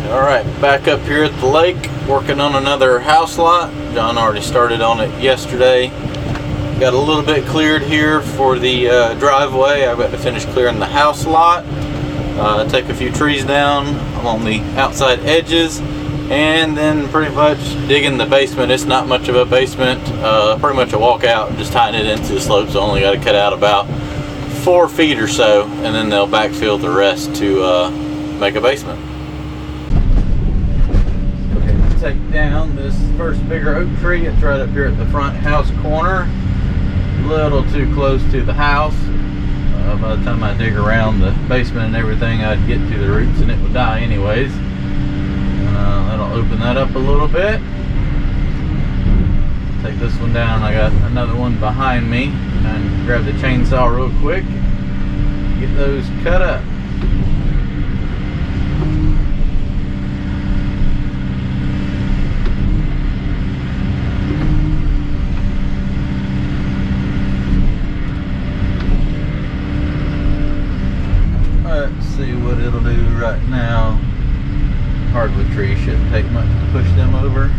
Alright, back up here at the lake, working on another house lot. John already started on it yesterday. Got a little bit cleared here for the driveway. I've got to finish clearing the house lot. Take a few trees down along the outside edges, and then pretty much digging the basement. It's not much of a basement, pretty much a walkout, just tying it into the slope, so only got to cut out about 4 feet or so, and then they'll backfill the rest to make a basement. Take down this first bigger oak tree. It's right up here at the front house corner, a little too close to the house. By the time I dig around the basement and everything, I'd get to the roots and it would die anyways. That'll open that up a little bit. Take this one down. I got another one behind me, and grab the chainsaw real quick, get those cut up. See what it'll do right now. Hardwood trees shouldn't take much to push them over.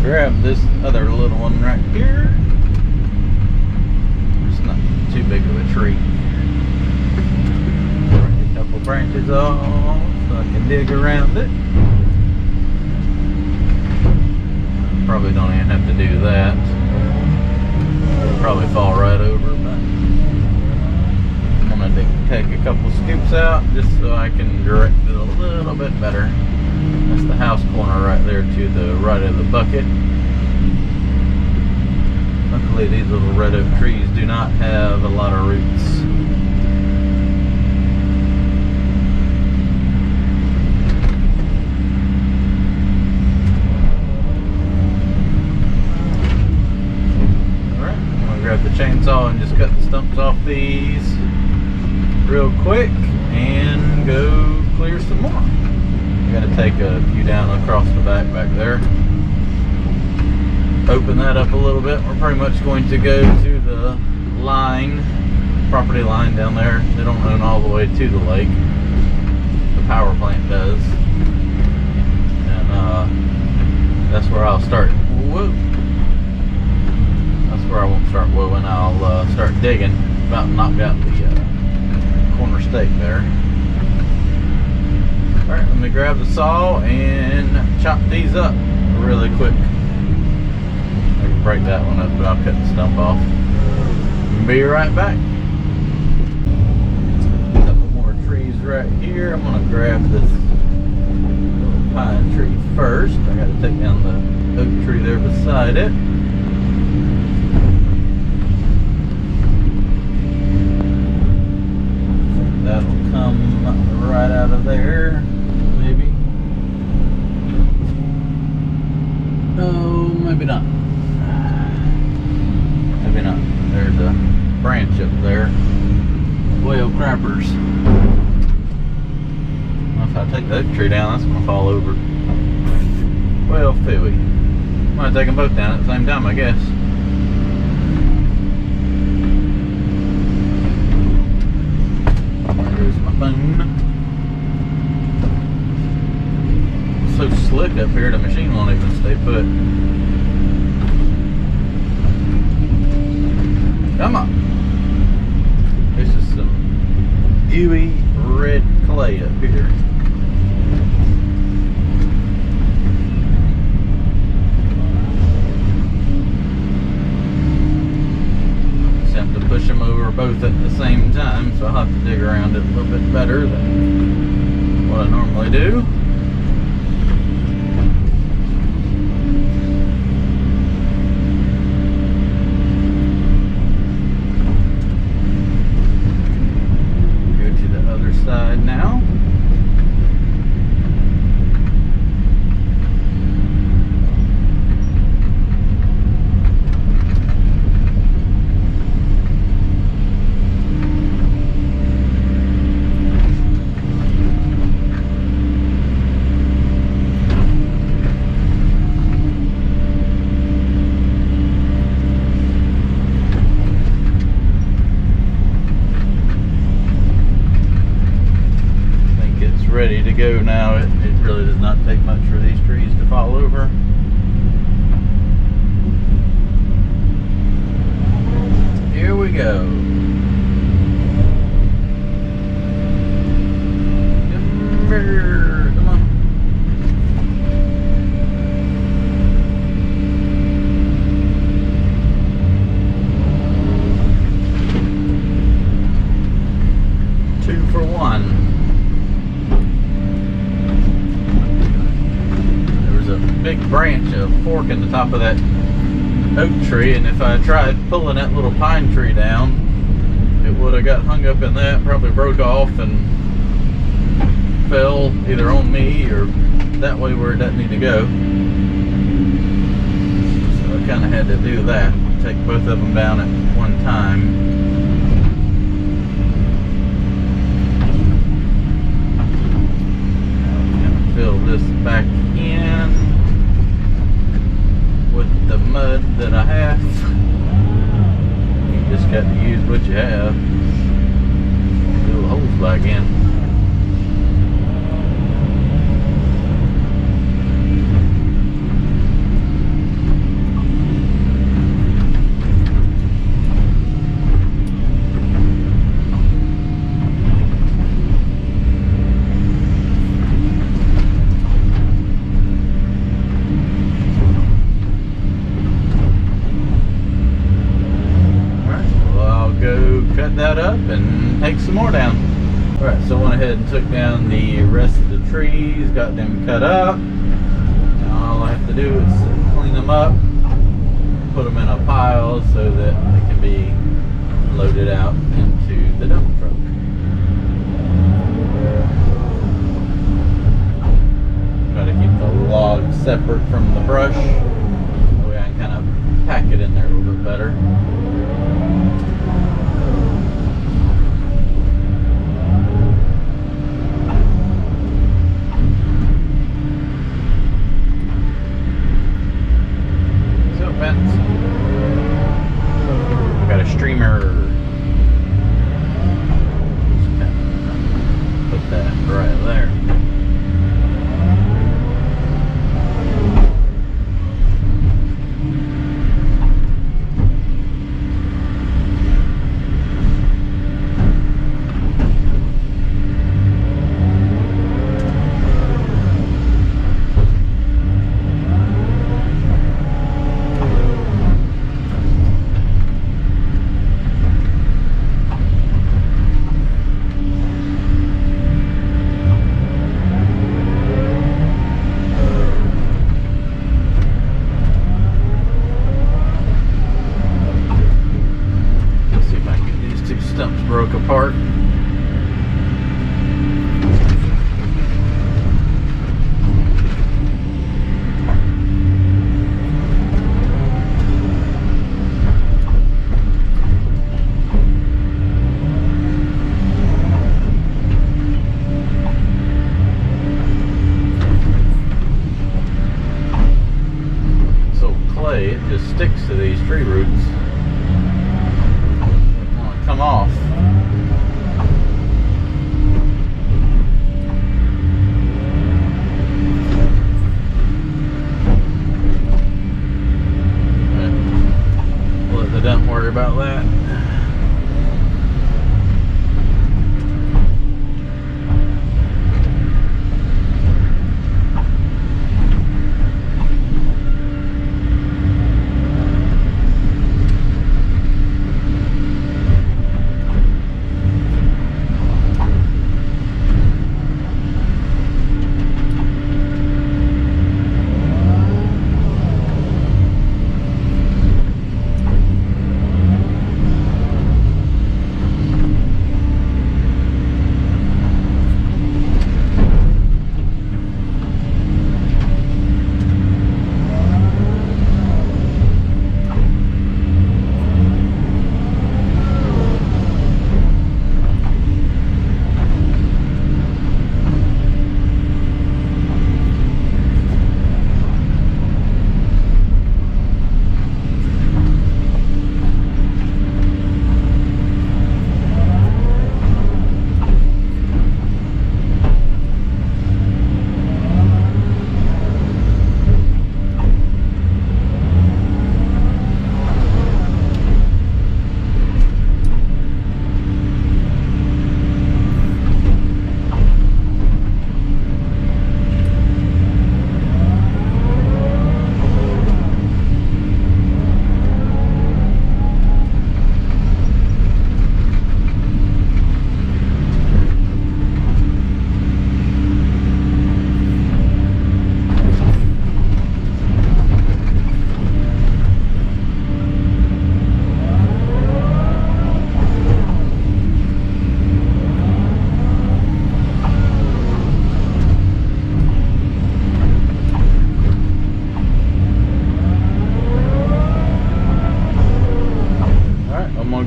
Grab this other little one right here. It's not too big of a tree. Break a couple branches off so I can dig around it. Probably don't even have to do that. It'll probably fall right over, but I'm going to take a couple scoops out just so I can direct it a little bit better. That's the house corner right there to the right of the bucket. Luckily these little red oak trees do not have a lot of roots. Alright, I'm going to grab the chainsaw and just cut the stumps off these real quick and go clear some more. I'm going to take a few down across the back there. Open that up a little bit. We're pretty much going to go to the line, property line down there. They don't run all the way to the lake. The power plant does. And that's where I'll start. Whoa. That's where I won't start wooing. I'll start digging. About to knock out the corner stake there. Alright, let me grab the saw and chop these up really quick. I can break that one up, but I'll cut the stump off. Be right back. A couple more trees right here. I'm going to grab this little pine tree first. I got to take down the oak tree there beside it. That'll come right out of there. Maybe. No, maybe not. Maybe not. There's a branch up there. Whale crappers. I take the oak tree down, that's gonna fall over. Well, phooey. I'm gonna take them both down at the same time, I guess. There's my phone. It's so slick up here, the machine won't even stay put. Come on. This is some gooey red clay up here. Just have to push them over both at the same time, so I'll have to dig around it a little bit better than what I normally do. Side now. Ready to go now. It really does not take much for these trees to fall over. Here we go. Come on. Two for one. Big branch, a fork in the top of that oak tree, and if I tried pulling that little pine tree down, it would have got hung up in that, probably broke off and fell either on me or that way where it doesn't need to go. So I kind of had to do that, take both of them down at one time. Fill this back in with the mud that I have. You just got to use what you have. Fill the holes back in. Cut that up and take some more down. Alright, so I went ahead and took down the rest of the trees, got them cut up. Now all I have to do is clean them up, put them in a pile so that they can be loaded out into the dump truck. Try to keep the log separate from the brush, that way I can kind of pack it in there a little bit better. Got a streamer. Put that right there. sticks to these tree roots. They want to come off. But don't worry about that.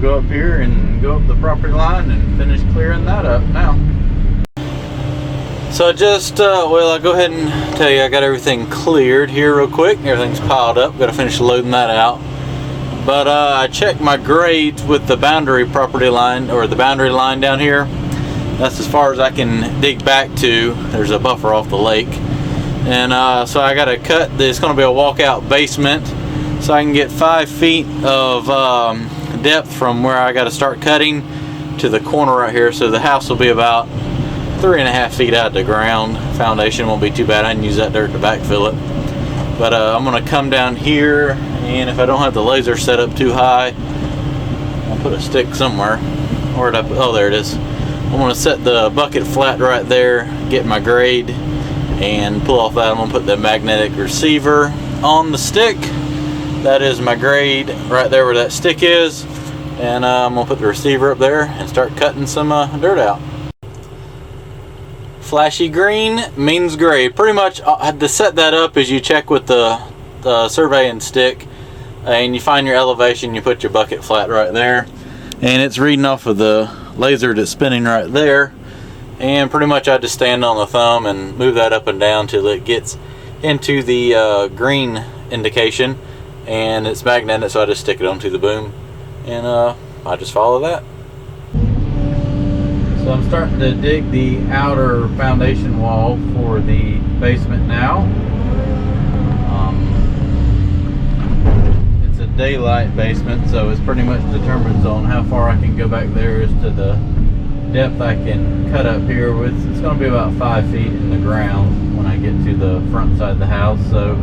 Go up here and go up the property line and finish clearing that up now. So I'll go ahead and tell you I got everything cleared here real quick. Everything's piled up. Got to finish loading that out. But I checked my grades with the boundary property line, or the boundary line down here. That's as far as I can dig back to. There's a buffer off the lake. And so I got to cut. It's going to be a walkout basement. So I can get 5 feet of depth from where I got to start cutting to the corner right here. So the house will be about 3.5 feet out of the ground. Foundation won't be too bad. I can use that dirt to backfill it. But I'm going to come down here, and if I don't have the laser set up too high, I'll put a stick somewhere. Where'd I put? Oh, there it is. I'm going to set the bucket flat right there, get my grade, and pull off that. I'm going to put the magnetic receiver on the stick. That is my grade right there where that stick is. And I'm going to put the receiver up there and start cutting some dirt out. Flashy green means grade. Pretty much to set that up is you check with the surveying stick and you find your elevation. You put your bucket flat right there. And it's reading off of the laser that's spinning right there. And pretty much I just stand on the thumb and move that up and down till it gets into the green indication. And it's magnetic, so I just stick it onto the boom, and I just follow that. So I'm starting to dig the outer foundation wall for the basement now. It's a daylight basement, so it's pretty much determines on how far I can go back there as to the depth I can cut up here with. It's going to be about 5 feet in the ground when I get to the front side of the house. So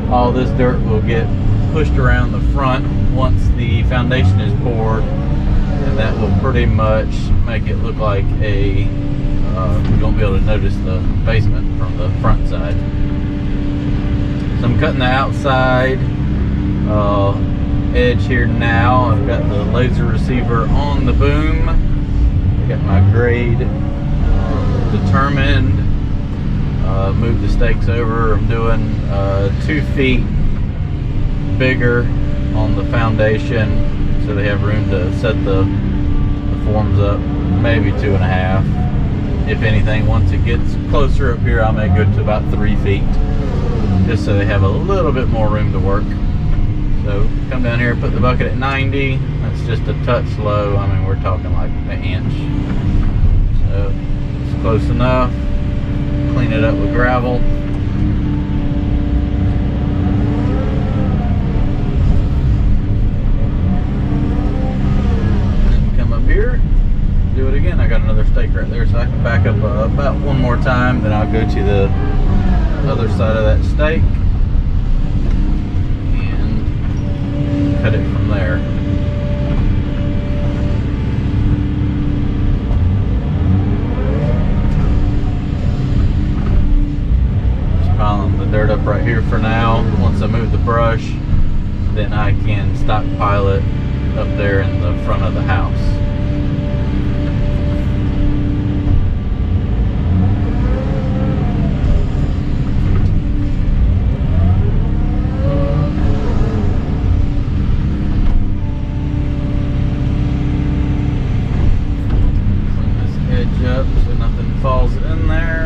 all this dirt will get pushed around the front once the foundation is poured, and that will pretty much make it look like a you won't be able to notice the basement from the front side. So I'm cutting the outside edge here now. I've got the laser receiver on the boom. I got my grade determined. Move the stakes over. I'm doing 2 feet bigger on the foundation, so they have room to set the forms up. Maybe 2.5. If anything, once it gets closer up here, I may go to about 3 feet, just so they have a little bit more room to work. So come down here, put the bucket at 90. That's just a touch low. I mean, we're talking like an inch. So it's close enough. Clean it up with gravel. Then come up here, do it again. I got another stake right there, so I can back up about one more time. Then I'll go to the other side of that stake and cut it from there. Piling the dirt up right here for now. Once I move the brush, then I can stockpile it up there in the front of the house. Clean this edge up so nothing falls in there.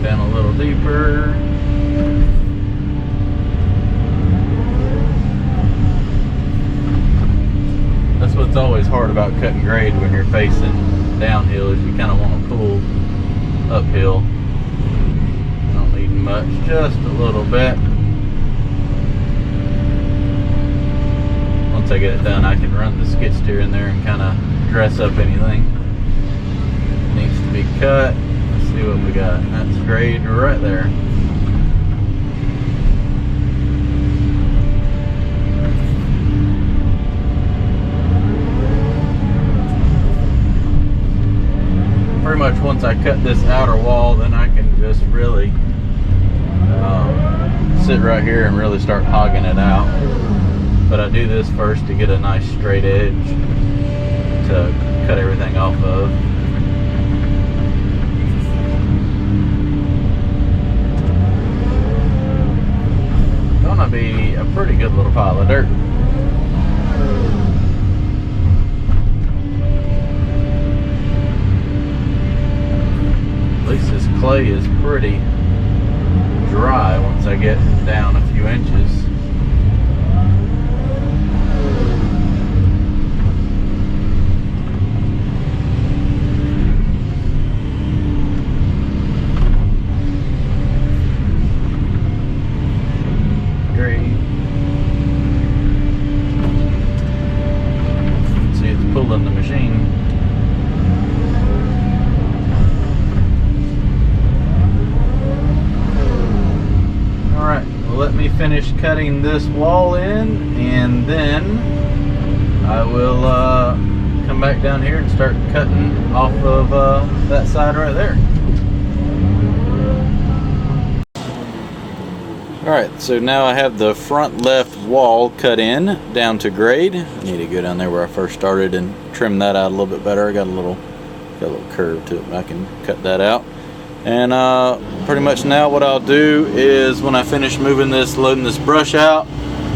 Down a little deeper. That's what's always hard about cutting grade when you're facing downhill, is you kind of want to pull uphill. Don't need much, just a little bit. Once I get it done, I can run the skid steer in there and kind of dress up anything that needs to be cut. See what we got. That's grade right there. Pretty much once I cut this outer wall, then I can just really sit right here and really start hogging it out. But I do this first to get a nice straight edge to cut everything off of. Be a pretty good little pile of dirt. At least this clay is pretty dry once I get down a few inches. See, it's pulling the machine. Alright, well, let me finish cutting this wall in, and then I will come back down here and start cutting off of that side right there. Alright, so now I have the front left wall cut in down to grade. I need to go down there where I first started and trim that out a little bit better. I got a little curve to it, but I can cut that out. And pretty much now what I'll do is when I finish moving this, loading this brush out,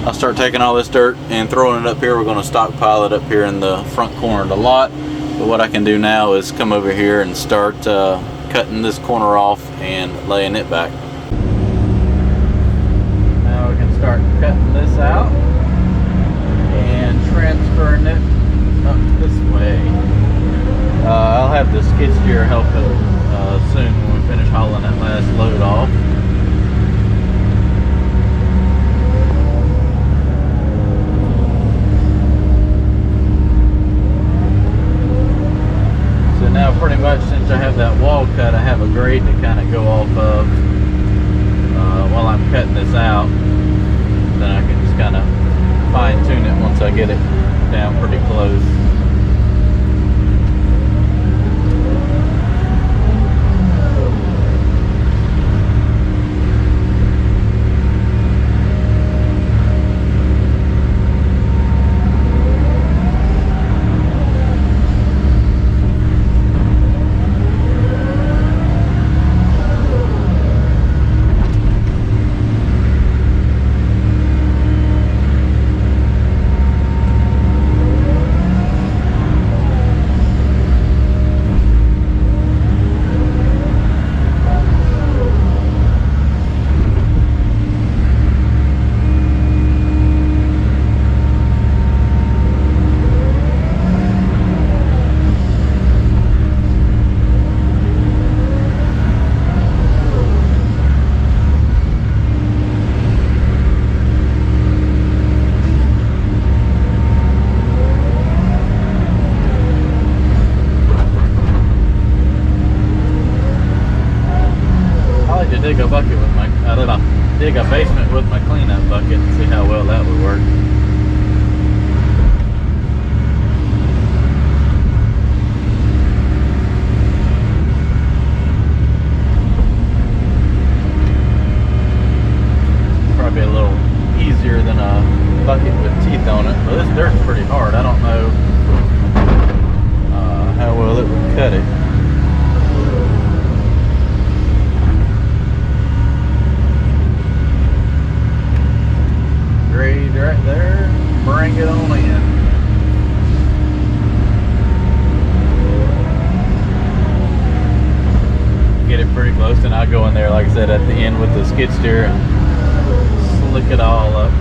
I'll start taking all this dirt and throwing it up here. We're going to stockpile it up here in the front corner of the lot. But what I can do now is come over here and start cutting this corner off and laying it back. Start cutting this out and transferring it up this way. I'll have the skid steer helping soon when we finish hauling that last load off. So now pretty much since I have that wall cut, I have a grade to kind of go off of while I'm cutting this out. Then I can just kind of fine tune it once I get it down pretty close. dig a bucket with my, dig a basement with my cleanup bucket and see how well that would work. Probably a little easier than a bucket with teeth on it, but this dirt's pretty hard. I don't know how well it would cut it. Grade right there, bring it on in. Get it pretty close, and I'll go in there, like I said, at the end with the skid steer and slick it all up.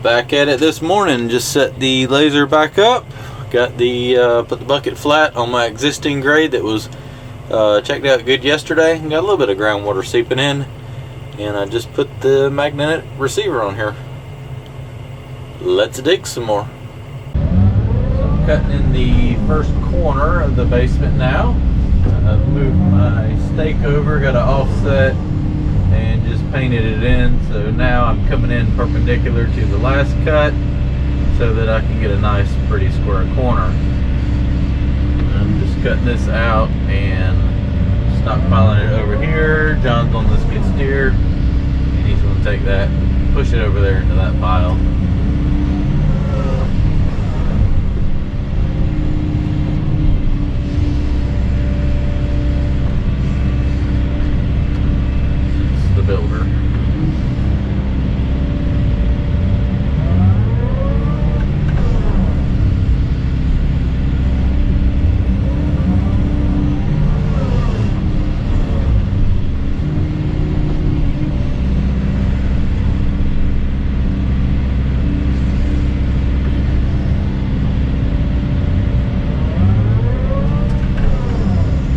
Back at it this morning. Just set the laser back up. Got the put the bucket flat on my existing grade that was checked out good yesterday. Got a little bit of groundwater seeping in, and I just put the magnetic receiver on here. Let's dig some more. So I'm cutting in the first corner of the basement now. I've moved my stake over, got an offset, and just painted it in. So now I'm coming in perpendicular to the last cut so that I can get a nice pretty square corner. I'm just cutting this out and stockpiling it over here. John's on the skid steer and he's going to take that, push it over there into that pile. Builder.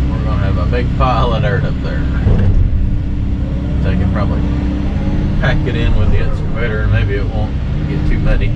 We're gonna have a big pile of dirt up there. I can probably pack it in with the excavator and maybe it won't get too muddy.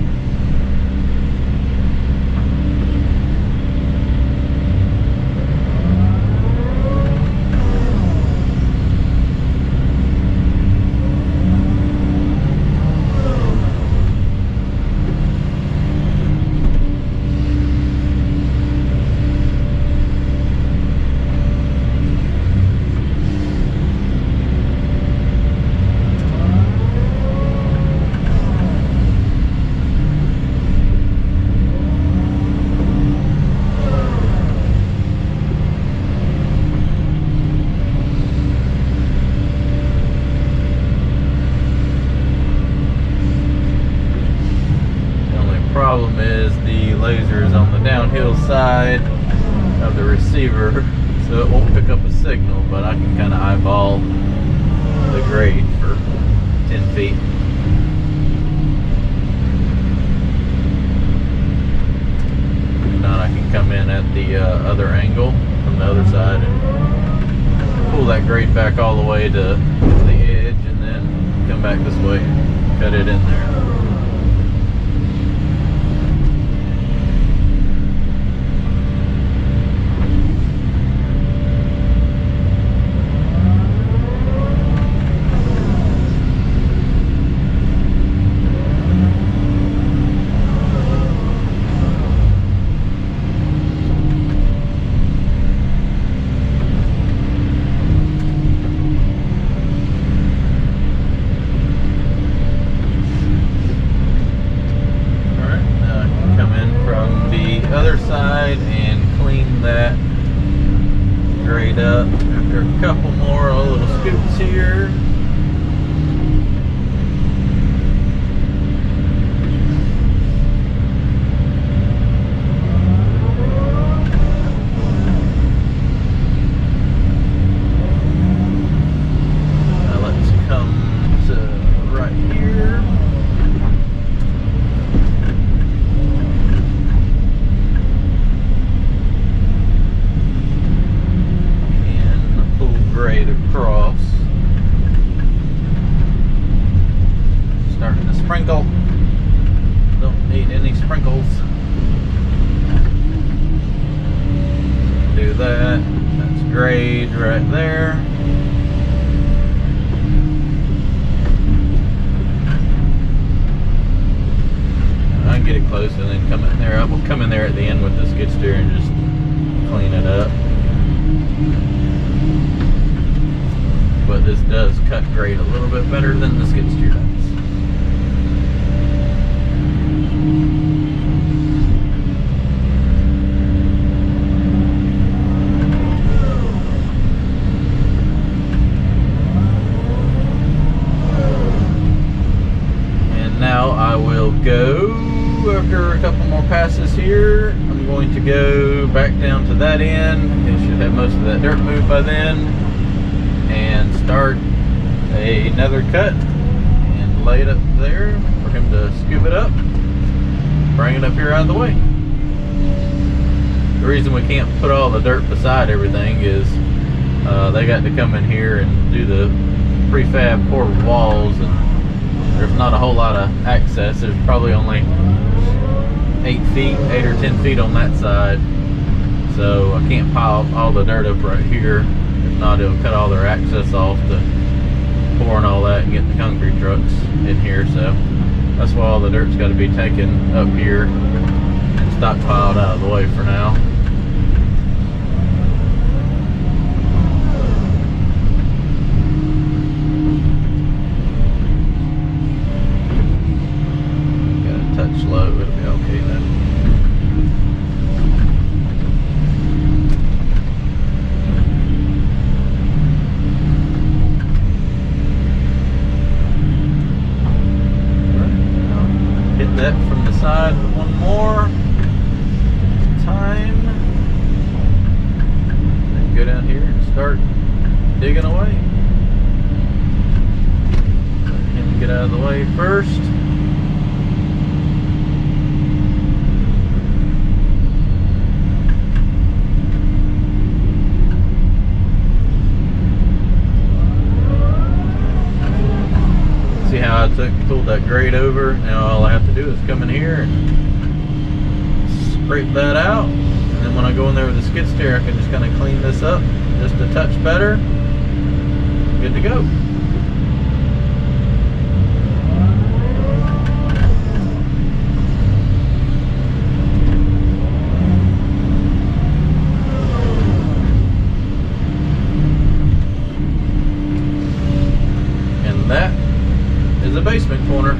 Problem is the laser is on the downhill side of the receiver, so it won't pick up a signal, but I can kind of eyeball the grade for 10 feet. If not, I can come in at the other angle from the other side and pull that grade back all the way to the edge and then come back this way and cut it in there. Other side grade up after a couple more little scoops here. Across, starting to sprinkle. Don't need any sprinkles. Do that. That's grade right there. I can get it close and then come in there. I will come in there at the end with the skid steer and just clean it up. But this does cut grade a little bit better than the skid steer does. And now I will go, after a couple more passes here, I'm going to go back down to that end. It should have most of that dirt moved by then. And start another cut and lay it up there for him to scoop it up, bring it up here out of the way. The reason we can't put all the dirt beside everything is they got to come in here and do the prefab poured walls, and there's not a whole lot of access. There's probably only 8 or 10 feet on that side, so I can't pile all the dirt up right here. If not, it'll cut all their access off to pouring all that and getting the concrete trucks in here. So that's why all the dirt's got to be taken up here and stockpiled out of the way for now. Got a touch low, it'll be okay then. That from the side one more time, and go down here and start digging away. Let him get out of the way first. See how I pulled that grade over? Now all I have to do is come in here and scrape that out, and then when I go in there with the skid steer, I can just kind of clean this up just a touch better. Good to go. And that is a basement corner.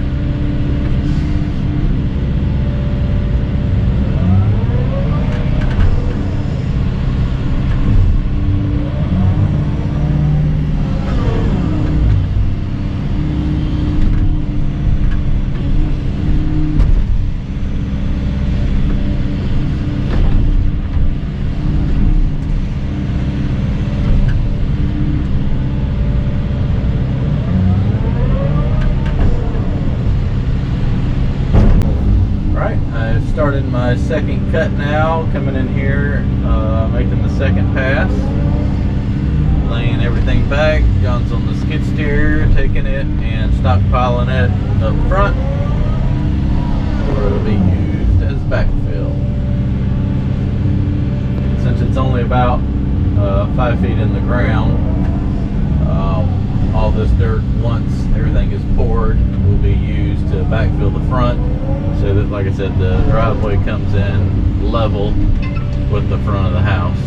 Started my second cut now, coming in here, making the second pass, laying everything back. John's on the skid steer, taking it and stockpiling it up front, where it'll be used as backfill. Since it's only about 5 feet in the ground, all this dirt, once everything is poured, will be used to backfill the front, so that, like I said, the driveway comes in level with the front of the house.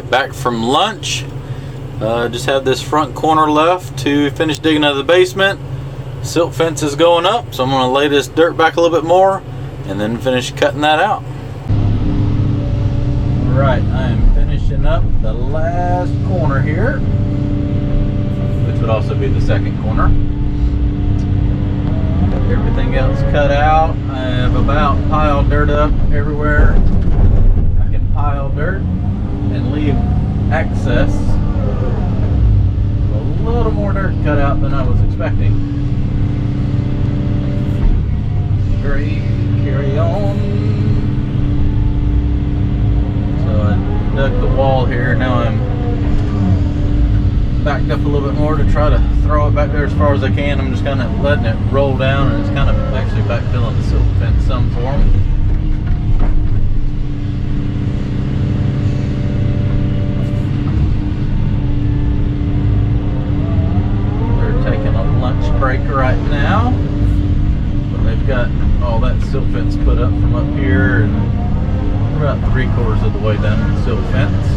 Back from lunch. Just have this front corner left to finish digging out of the basement. Silt fence is going up, so I'm going to lay this dirt back a little bit more and then finish cutting that out. Alright, I am finishing up the last corner here, which would also be the second corner. Everything else cut out. I have about piled dirt up everywhere I can pile dirt and leave access. A little more dirt cut out than I was expecting. Great, carry on. So I dug the wall here. Now I'm backed up a little bit more to try to throw it back there as far as I can. I'm just kind of letting it roll down, and it's kind of actually backfilling the silt fence some for me. They're taking a lunch break right now, but they've got all that silt fence put up from up here, and we're about 3/4 of the way down the silt fence.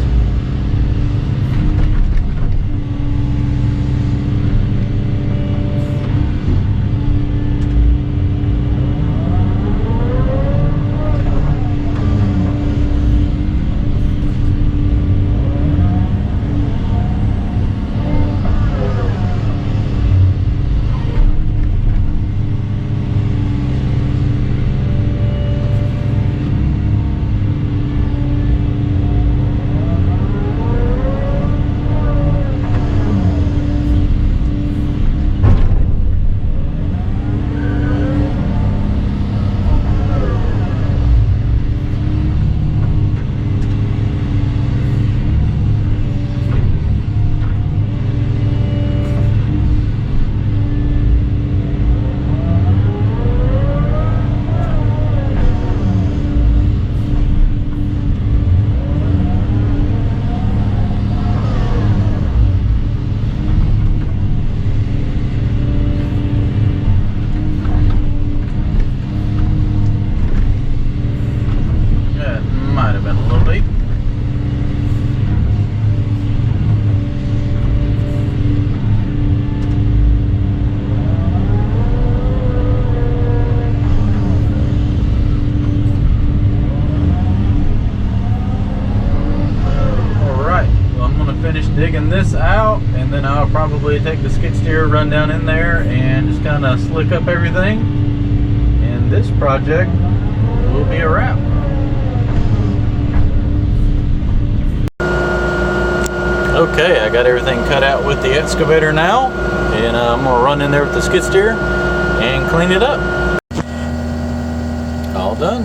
Digging this out, and then I'll probably take the skid steer, run down in there, and just kind of slick up everything, and this project will be a wrap. Okay, I got everything cut out with the excavator now, and I'm gonna run in there with the skid steer and clean it up. All done.